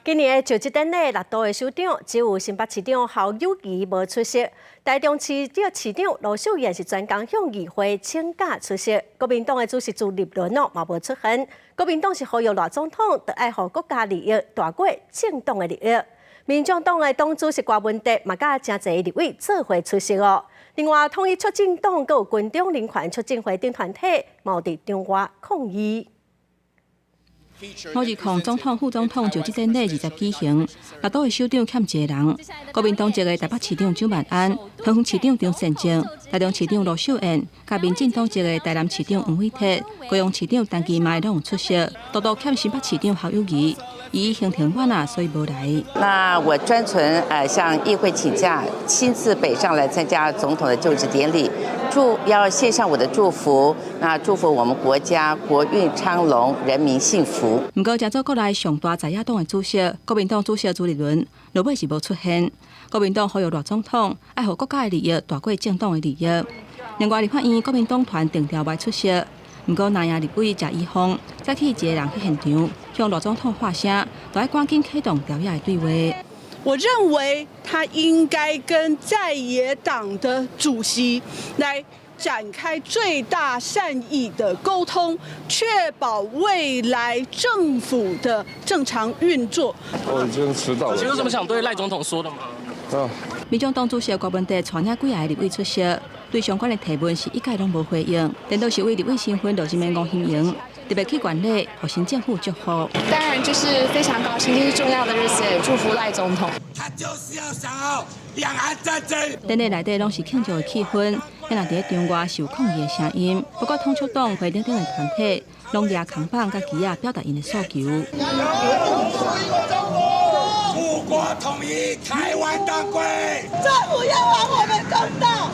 今年的就职典礼，6都的首长只有新北市长侯友宜无出席，台中市市长罗秀燕是专工向议会请假出席。国民党的主席朱立伦嘛无出现。国民党是呼吁赖总统得爱护国家利益大过政党的利益。民众党的党主席郭文哲嘛甲真侪立委做伙出席哦。另外，统一促进党佮有军中人权促进会等团体嘛有伫中外抗议。 5日控总统、副总统就职典礼20举行，6都的首长欠一个人。国民党籍的台北市长蒋万安、桃园市长张善政、台中市长罗秀燕，甲民进党籍的台南市长黄伟哲、高雄市长陈其迈拢有出席，独独欠新北市长侯友宜，伊行程满啊，所以无来。那我专程向议会请假，亲自北上来参加总统的就职典礼，要献上我的祝福，那祝福我们国家国运昌隆，人民幸福。 不过，加州国内上大在野党的主席国民党主席朱立伦，落尾是无出现。国民党呼吁赖总统爱护国家的利益大过政党的利益。另外，立法院国民党团定调外出席，不过南亚立委谢依芳再去一个人去现场向赖总统发声，都要赶紧启动调野的对话。 我认为他应该跟在野党的主席来展开最大善意的沟通，确保未来政府的正常运作。我已经迟到了。有什么想对赖总统说的吗？民众党主席郭文哲带领几个立委出席，对相关的提问是一概拢无回应，但都是为立委身份就是免讲欢迎。 特别去管理，和新政府祝福。当然就是非常高兴，这是重要的日子，祝福赖总统。他就是要想要两岸战争。典礼内底拢是庆祝的气氛，也若伫中外是有抗议的声音。不过，统促党会等等的团体拢拿扛棒甲旗仔表达因的诉求。祖国统一，台湾当归。政府要还我们公道。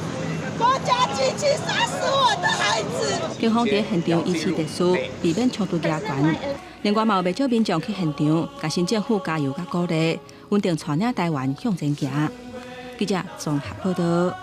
国家机器杀死我的孩子！警方伫现场依次特殊，避免冲突加悬。另外，嘛有不少民众去现场，甲新政府加油甲鼓励，稳定带领台湾向前行。记者综合报道。